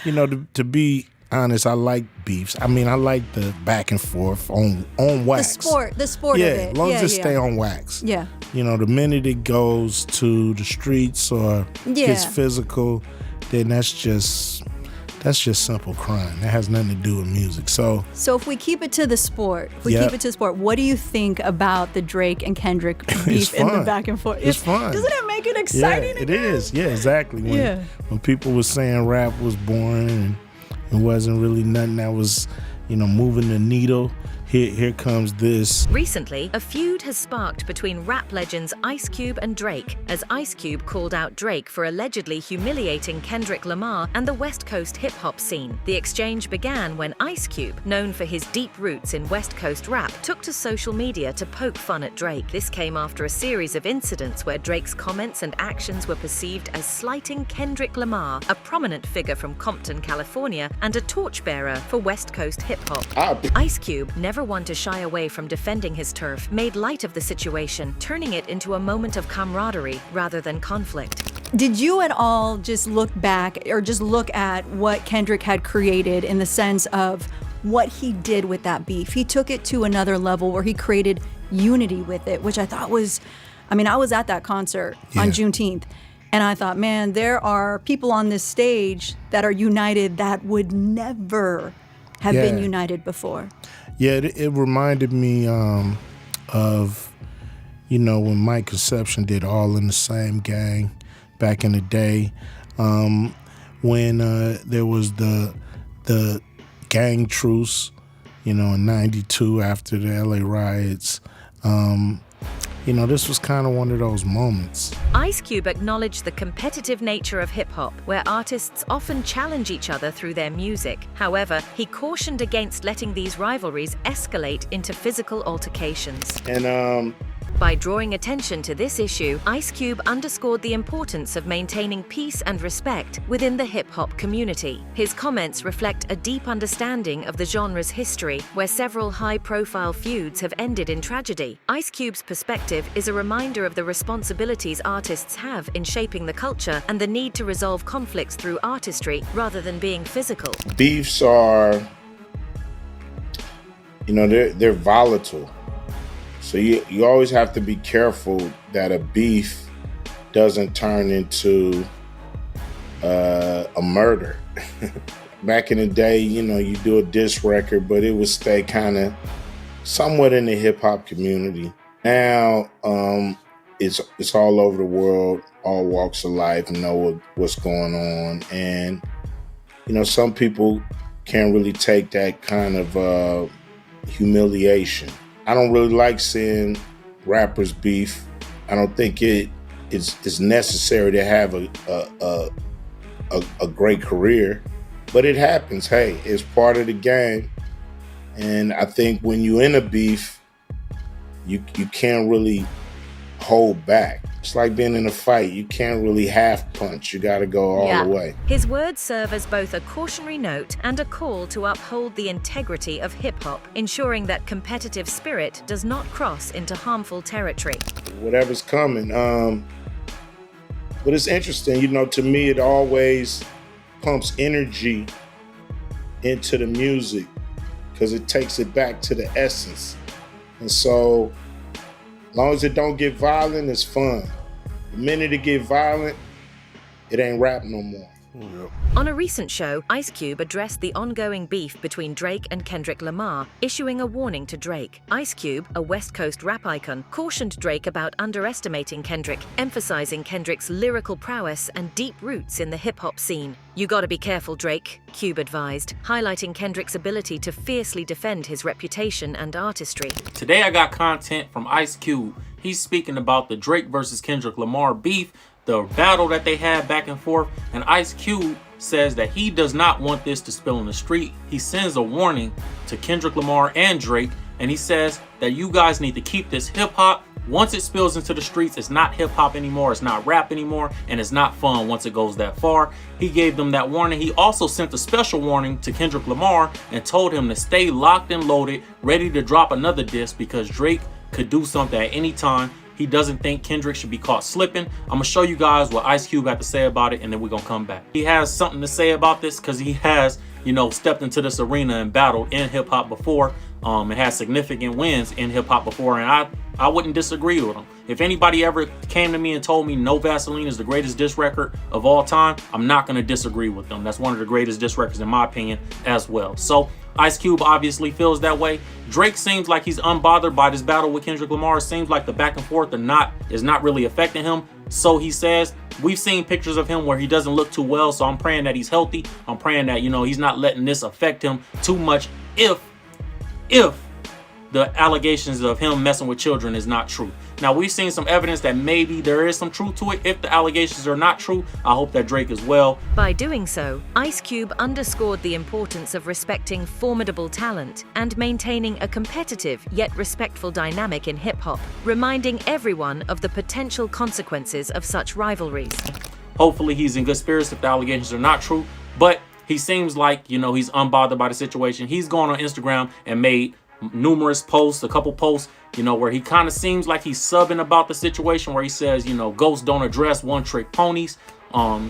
You know, to be honest, I like beefs. I mean, I like the back and forth on wax. The sport yeah, of it. As long as it stay on wax. Yeah. You know, the minute it goes to the streets or gets physical, then that's just simple crime. That has nothing to do with music. So if we keep it to the sport, what do you think about the Drake and Kendrick beef in the back and forth? It's fun. Doesn't it make it exciting? Yeah, it is. Yeah, exactly. When people were saying rap was boring and it wasn't really nothing that was, moving the needle. Here comes this. Recently, a feud has sparked between rap legends Ice Cube and Drake, as Ice Cube called out Drake for allegedly humiliating Kendrick Lamar and the West Coast hip-hop scene. The exchange began when Ice Cube, known for his deep roots in West Coast rap, took to social media to poke fun at Drake. This came after a series of incidents where Drake's comments and actions were perceived as slighting Kendrick Lamar, a prominent figure from Compton, California, and a torchbearer for West Coast hip-hop. Ice Cube, never one to shy away from defending his turf, made light of the situation, turning it into a moment of camaraderie rather than conflict. Did you at all just look back or just look at what Kendrick had created in the sense of what he did with that beef? He took it to another level where he created unity with it, which I thought was, I was at that concert on Juneteenth, and I thought, man, there are people on this stage that are united that would never have been united before. Yeah, it reminded me of, when Mike Conception did All in the Same Gang back in the day, when there was the gang truce, in '92 after the LA riots. This was kind of one of those moments. Ice Cube acknowledged the competitive nature of hip-hop, where artists often challenge each other through their music. However, he cautioned against letting these rivalries escalate into physical altercations. And by drawing attention to this issue, Ice Cube underscored the importance of maintaining peace and respect within the hip-hop community. His comments reflect a deep understanding of the genre's history, where several high-profile feuds have ended in tragedy. Ice Cube's perspective is a reminder of the responsibilities artists have in shaping the culture and the need to resolve conflicts through artistry rather than being physical. Beefs are, they're volatile. So you always have to be careful that a beef doesn't turn into a murder. Back in the day, you do a diss record, but it would stay kind of somewhat in the hip hop community. Now, it's all over the world, all walks of life, know what's going on. And, some people can't really take that kind of humiliation. I don't really like seeing rappers beef. I don't think it's necessary to have a great career, but it happens. Hey, it's part of the game. And I think when you're in a beef, you can't really hold back. It's like being in a fight. You can't really half punch. You got to go all the way. His words serve as both a cautionary note and a call to uphold the integrity of hip-hop, ensuring that competitive spirit does not cross into harmful territory. Whatever's coming. But it's interesting, to me, it always pumps energy into the music because it takes it back to the essence. And so, as long as it don't get violent, it's fun. The minute it get violent, it ain't rap no more. On a recent show, Ice Cube addressed the ongoing beef between Drake and Kendrick Lamar, issuing a warning to Drake. Ice Cube, a West Coast rap icon, cautioned Drake about underestimating Kendrick, emphasizing Kendrick's lyrical prowess and deep roots in the hip-hop scene. "You gotta be careful, Drake," Cube advised, highlighting Kendrick's ability to fiercely defend his reputation and artistry. Today I got content from Ice Cube. He's speaking about the Drake versus Kendrick Lamar beef, the battle that they had back and forth, and Ice Cube says that he does not want this to spill in the street. He sends a warning to Kendrick Lamar and Drake, and he says that you guys need to keep this hip-hop. Once it spills into the streets, it's not hip-hop anymore, it's not rap anymore, and it's not fun once it goes that far. He gave them that warning. He also sent a special warning to Kendrick Lamar and told him to stay locked and loaded, ready to drop another diss because Drake could do something at any time. he doesn't think Kendrick should be caught slipping. I'm gonna show you guys what Ice Cube had to say about it, and then we're gonna come back. He has something to say about this because he has, you know, stepped into this arena and battled in hip hop before, and has significant wins in hip hop before, and I wouldn't disagree with him. If anybody ever came to me and told me No Vaseline is the greatest diss record of all time, I'm not gonna disagree with them. That's one of the greatest diss records in my opinion as well. So Ice Cube obviously feels that way. Drake seems like he's unbothered by this battle with Kendrick Lamar. It seems like the back and forth is not really affecting him. So he says, we've seen pictures of him where he doesn't look too well. So I'm praying that he's healthy. I'm praying that, you know, he's not letting this affect him too much if the allegations of him messing with children is not true. Now, we've seen some evidence that maybe there is some truth to it. If the allegations are not true, I hope that Drake is well. By doing so, Ice Cube underscored the importance of respecting formidable talent and maintaining a competitive yet respectful dynamic in hip-hop, reminding everyone of the potential consequences of such rivalries. Hopefully he's in good spirits if the allegations are not true, but he seems like, you know, he's unbothered by the situation. He's gone on Instagram and made numerous posts, a couple posts, you know, where he kind of seems like he's subbing about the situation, where he says, you know, ghosts don't address one-trick ponies.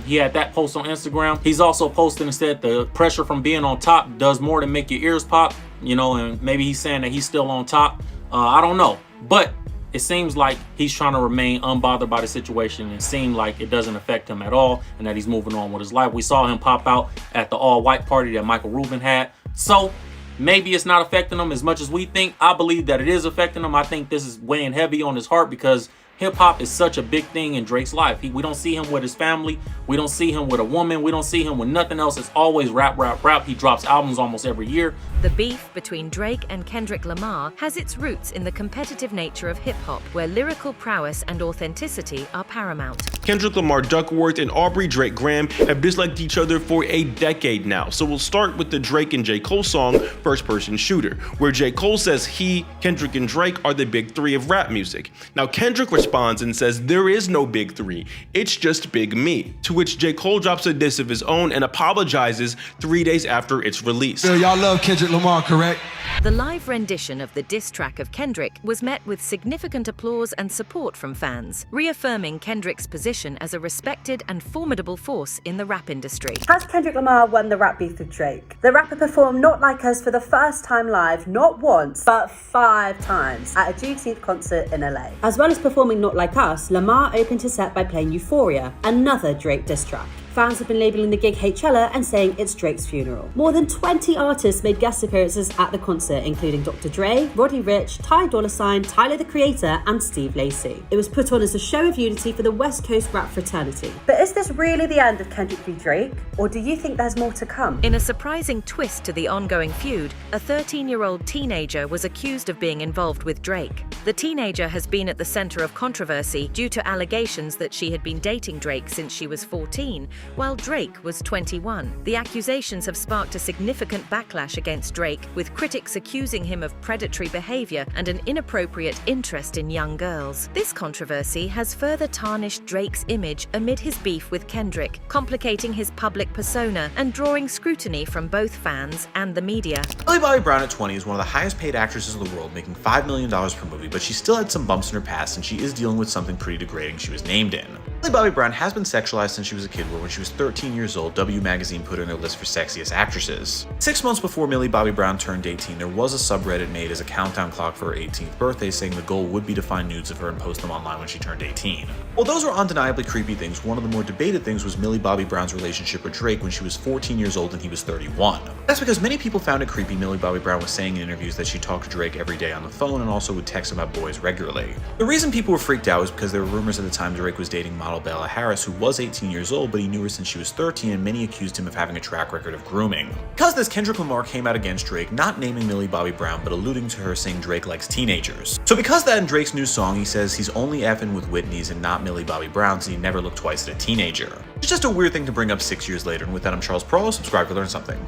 He had that post on Instagram. He's also posted and said the pressure from being on top does more than make your ears pop, you know, and maybe he's saying that he's still on top. I don't know, but it seems like he's trying to remain unbothered by the situation and seem like it doesn't affect him at all and that he's moving on with his life. We saw him pop out at the all-white party that Michael Rubin had. So maybe it's not affecting him as much as we think. I believe that it is affecting him. I think this is weighing heavy on his heart because hip-hop is such a big thing in Drake's life. We don't see him with his family. We don't see him with a woman. We don't see him with nothing else. It's always rap, rap, rap. He drops albums almost every year. The beef between Drake and Kendrick Lamar has its roots in the competitive nature of hip-hop, where lyrical prowess and authenticity are paramount. Kendrick Lamar Duckworth and Aubrey Drake Graham have disliked each other for a decade now. So we'll start with the Drake and J. Cole song, First Person Shooter, where J. Cole says he, Kendrick, and Drake are the big three of rap music. Now Kendrick responds and says there is no big three, it's just big me, to which J. Cole drops a diss of his own and apologizes 3 days after its release. Y'all love Kendrick Lamar, correct? The live rendition of the diss track of Kendrick was met with significant applause and support from fans, reaffirming Kendrick's position as a respected and formidable force in the rap industry. Has Kendrick Lamar won the rap beef with Drake? The rapper performed Not Like Us for the first time live, not once, but 5 times at a Juneteenth concert in LA. As well as performing Not Like Us, Lamar opened his set by playing Euphoria, another Drake diss track. Fans have been labelling the gig Hella and saying it's Drake's funeral. More than 20 artists made guest appearances at the concert, including Dr. Dre, Roddy Ricch, Ty Dolla $ign, Tyler the Creator, and Steve Lacy. It was put on as a show of unity for the West Coast rap fraternity. But is this really the end of Kendrick v. Drake? Or do you think there's more to come? In a surprising twist to the ongoing feud, a 13-year-old teenager was accused of being involved with Drake. The teenager has been at the center of controversy due to allegations that she had been dating Drake since she was 14, while Drake was 21. The accusations have sparked a significant backlash against Drake, with critics accusing him of predatory behavior and an inappropriate interest in young girls. This controversy has further tarnished Drake's image amid his beef with Kendrick, complicating his public persona and drawing scrutiny from both fans and the media. Millie Bobby Brown at 20 is one of the highest paid actresses in the world, making $5 million per movie, but she still had some bumps in her past and she is dealing with something pretty degrading she was named in. Millie Bobby Brown has been sexualized since she was a kid, where when she was 13 years old, W Magazine put her in their list for sexiest actresses. 6 months before Millie Bobby Brown turned 18, there was a subreddit made as a countdown clock for her 18th birthday, saying the goal would be to find nudes of her and post them online when she turned 18. While those were undeniably creepy things, one of the more debated things was Millie Bobby Brown's relationship with Drake when she was 14 years old and he was 31. That's because many people found it creepy Millie Bobby Brown was saying in interviews that she talked to Drake every day on the phone and also would text him about boys regularly. The reason people were freaked out was because there were rumors at the time Drake was dating model Bella Harris, who was 18 years old, but he knew her since she was 13, and many accused him of having a track record of grooming. Because of this, Kendrick Lamar came out against Drake, not naming Millie Bobby Brown, but alluding to her, saying Drake likes teenagers. So because of that, in Drake's new song, he says he's only effing with Whitney's and not Millie Bobby Brown's, and he never looked twice at a teenager. It's just a weird thing to bring up 6 years later, and with that, I'm Charles Pearl. Subscribe to learn something.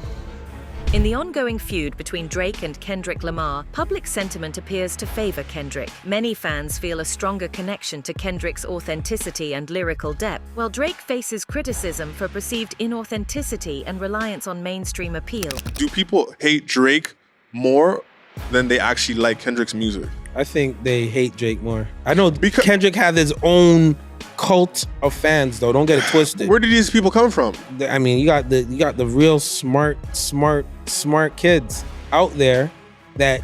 In the ongoing feud between Drake and Kendrick Lamar, public sentiment appears to favor Kendrick. Many fans feel a stronger connection to Kendrick's authenticity and lyrical depth, while Drake faces criticism for perceived inauthenticity and reliance on mainstream appeal. Do people hate Drake more than they actually like Kendrick's music? I think they hate Drake more. I know because Kendrick had his own cult of fans, though. Don't get it twisted. Where did these people come from? I mean, you got the real smart kids out there that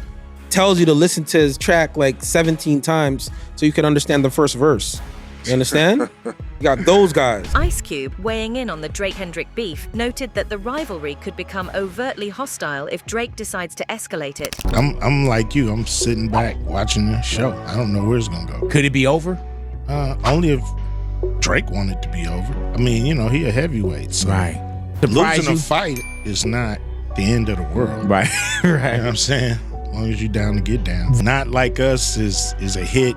tells you to listen to his track like 17 times so you can understand the first verse. You understand? You got those guys. Ice Cube, weighing in on the Drake-Kendrick beef, noted that the rivalry could become overtly hostile if Drake decides to escalate it. I'm like you. I'm sitting back watching the show. I don't know where it's gonna go. Could it be over? Only if Drake wanted to be over. I mean, you know, he a heavyweight, so Right. losing a fight is not the end of the world. Right. Right. You know what I'm saying? As long as you're down to get down. Not Like Us is a hit.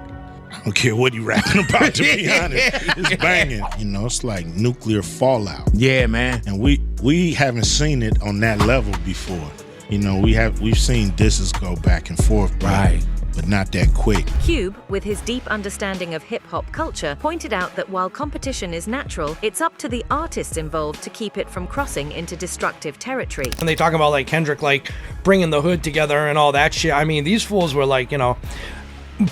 I don't care what you rapping about, to be honest. It's banging. You know, it's like nuclear fallout. Yeah, man. And we haven't seen it on that level before. You know, we've seen disses go back and forth, Right. but not that quick. Cube, with his deep understanding of hip-hop culture, pointed out that while competition is natural, it's up to the artists involved to keep it from crossing into destructive territory. When they talk about like Kendrick like bringing the hood together and all that shit, I mean, these fools were like, you know,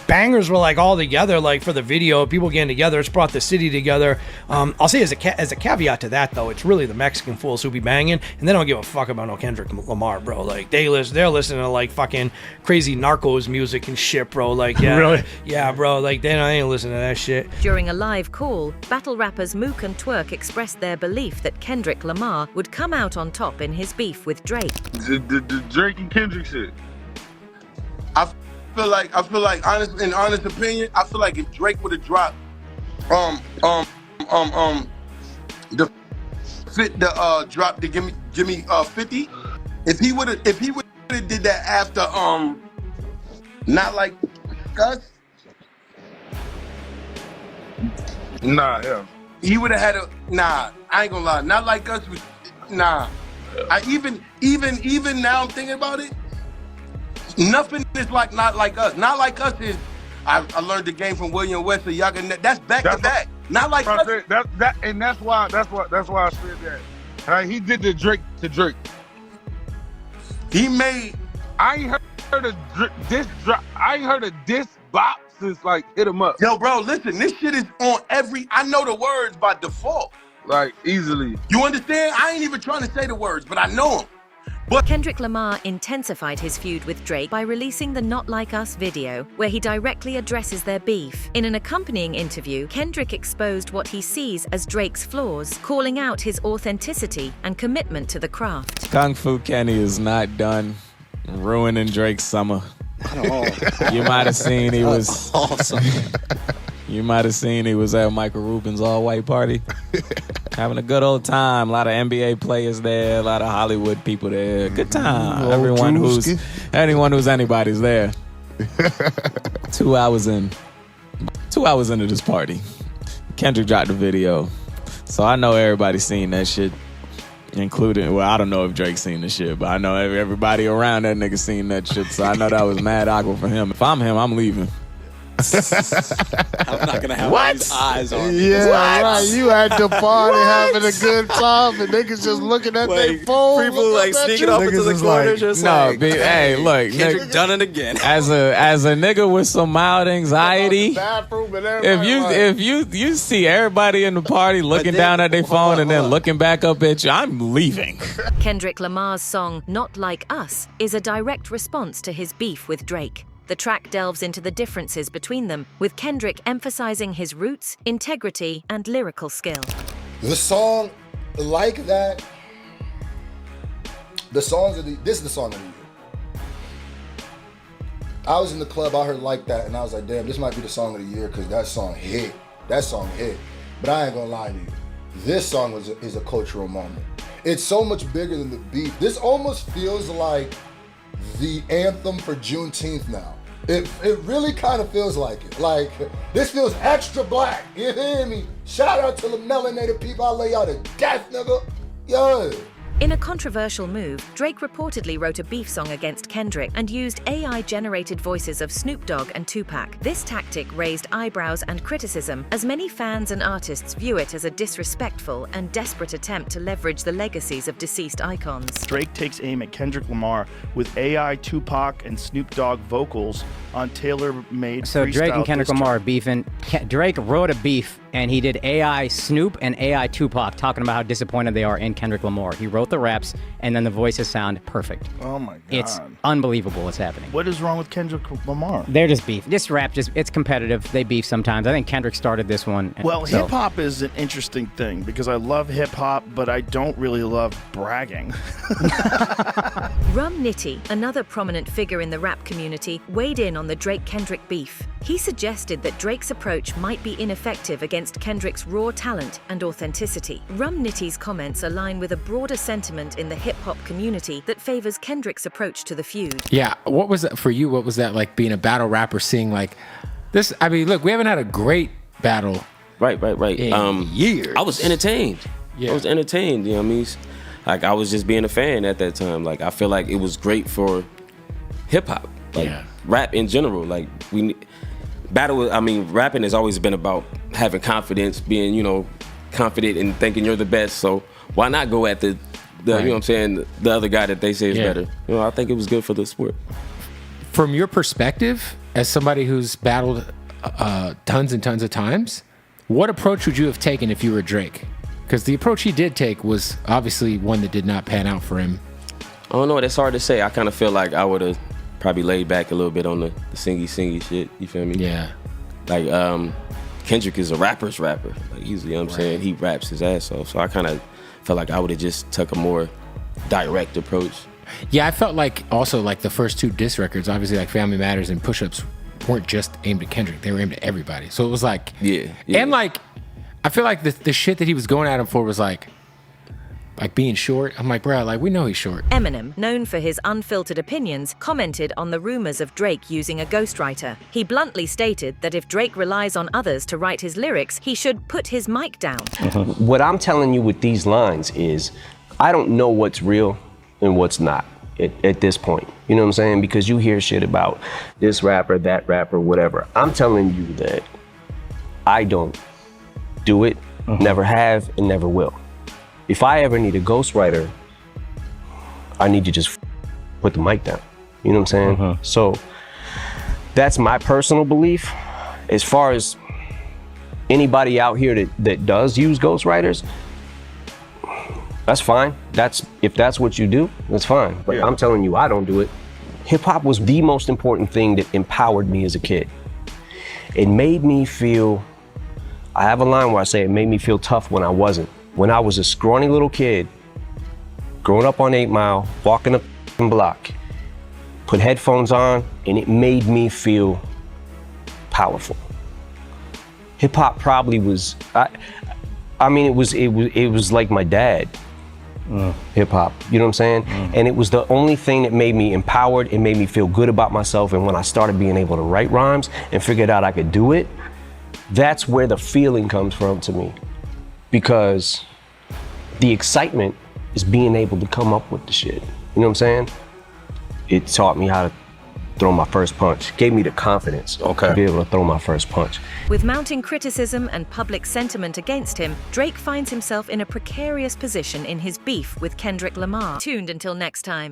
bangers were like all together, like for the video, people getting together. It's brought the city together. I'll say as a caveat to that though, it's really the Mexican fools who be banging, and they don't give a fuck about no Kendrick Lamar, bro. Like they're listening to like fucking crazy Narcos music and shit, bro. Like yeah, Really? Yeah, bro. Like they ain't listening to that shit. During a live call, battle rappers Mook and Twerk expressed their belief that Kendrick Lamar would come out on top in his beef with Drake. The Drake and Kendrick shit. I feel like honest opinion, I feel like if Drake would have dropped drop to give me 50, if he would have did that after Not Like Us, nah, yeah, he would have had a I ain't gonna lie, Not Like Us was I even now I'm thinking about it. Nothing is like Not Like Us. Not Like Us is I learned the game from William West, so y'all can. That's back to back. Not Like Us. That's why I said that. Right, he did the Drake to Drake. He made. I ain't heard a diss drop. I ain't heard a diss bop since like Hit 'Em Up. Yo, bro, listen. This shit is on every. I know the words by default. Like easily. You understand? I ain't even trying to say the words, but I know them. But Kendrick Lamar intensified his feud with Drake by releasing the Not Like Us video, where he directly addresses their beef. In an accompanying interview, Kendrick exposed what he sees as Drake's flaws, calling out his authenticity and commitment to the craft. Kung Fu Kenny is not done ruining Drake's summer. You might have seen he was awesome. You might have seen he was at Michael Rubin's all-white party. Having a good old time. A lot of NBA players there, a lot of Hollywood people there. Good time. Anyone who's anybody's there. 2 hours into this party, Kendrick dropped the video. So I know everybody's seen that shit, including, well, I don't know if Drake's seen the shit, but I know everybody around that nigga seen that shit. So I know that was mad awkward for him. If I'm him, I'm leaving. I'm not gonna have all these eyes on me. Yeah, right. You at the party having a good time, and niggas just looking at their phone. People like sneaking off into the corner, just like, hey, look, Kendrick done it again. As a nigga with some mild anxiety, if you see everybody in the party looking down at their phone and then looking back up at you, I'm leaving. Kendrick Lamar's song Not Like Us is a direct response to his beef with Drake. The track delves into the differences between them, with Kendrick emphasizing his roots, integrity, and lyrical skill. The song like that, this is the song of the year. I was in the club, I heard Like That, and I was like, damn, this might be the song of the year because that song hit. That song hit. But I ain't gonna lie to you. This song is a cultural moment. It's so much bigger than the beat. This almost feels like the anthem for Juneteenth now. It really kind of feels like it. Like, this feels extra black, you hear me? Shout out to the melanated people, I lay y'all to death, nigga. Yeah. In a controversial move, Drake reportedly wrote a beef song against Kendrick and used AI-generated voices of Snoop Dogg and Tupac. This tactic raised eyebrows and criticism, as many fans and artists view it as a disrespectful and desperate attempt to leverage the legacies of deceased icons. Drake takes aim at Kendrick Lamar with AI, Tupac, and Snoop Dogg vocals on tailor-made So Drake and Kendrick freestyle Lamar are beefing. Drake wrote a beef, and he did AI Snoop and AI Tupac talking about how disappointed they are in Kendrick Lamar. He wrote the raps, and then the voices sound perfect. Oh my God. It's unbelievable what's happening. What is wrong with Kendrick Lamar? They're just beef. This rap it's competitive. They beef sometimes. I think Kendrick started this one. Well, so. hip-hop is an interesting thing because I love hip-hop, but I don't really love bragging. Nitty, another prominent figure in the rap community, weighed in on the Drake-Kendrick beef. He suggested that Drake's approach might be ineffective against Kendrick's raw talent and authenticity. Nitty's comments align with a broader sentiment in the hip-hop community that favors Kendrick's approach to the feud. Yeah, what was that for you? What was that like being a battle rapper, seeing like this? I mean, look, we haven't had a great battle. Right. In years. I was entertained. Yeah. I was entertained, you know what I mean? Like, I was just being a fan at that time. Like, I feel like it was great for hip-hop. Like, rap in general. Like, rapping has always been about having confidence, being, you know, confident and thinking you're the best. So why not go at the you know what I'm saying, the other guy that they say is better? You know, I think it was good for the sport. From your perspective, as somebody who's battled tons and tons of times, what approach would you have taken if you were Drake? Because the approach he did take was obviously one that did not pan out for him. I don't know, that's hard to say. I kind of feel like I would have probably laid back a little bit on the singy shit, you feel me? Yeah. Like, Kendrick is a rapper's rapper. Like, he's, you know what I'm saying? He raps his ass off. So I kind of felt like I would have just took a more direct approach. Yeah, I felt like also like the first two diss records, obviously like Family Matters and Push Ups, weren't just aimed at Kendrick. They were aimed at everybody. So it was like, yeah. And like, I feel like the shit that he was going at him for was like being short. I'm like, bro, like we know he's short. Eminem, known for his unfiltered opinions, commented on the rumors of Drake using a ghostwriter. He bluntly stated that if Drake relies on others to write his lyrics, he should put his mic down. What I'm telling you with these lines is, I don't know what's real and what's not at this point. You know what I'm saying? Because you hear shit about this rapper, that rapper, whatever. I'm telling you that I don't do it, never have, and never will. If I ever need a ghostwriter, I need to just put the mic down. You know what I'm saying? So that's my personal belief. As far as anybody out here that does use ghostwriters, that's fine. If that's what you do, that's fine. But I'm telling you, I don't do it. Hip hop was the most important thing that empowered me as a kid. It made me feel, I have a line where I say it made me feel tough when I wasn't. When I was a scrawny little kid, growing up on 8 Mile, walking up the block, put headphones on, and it made me feel powerful. Hip hop probably was, I mean, it was like my dad. Hip hop, you know what I'm saying? And it was the only thing that made me empowered. It made me feel good about myself. And when I started being able to write rhymes and figured out I could do it, that's where the feeling comes from to me. Because the excitement is being able to come up with the shit. You know what I'm saying? It taught me how to throw my first punch. Gave me the confidence to be able to throw my first punch. With mounting criticism and public sentiment against him, Drake finds himself in a precarious position in his beef with Kendrick Lamar. Tuned until next time.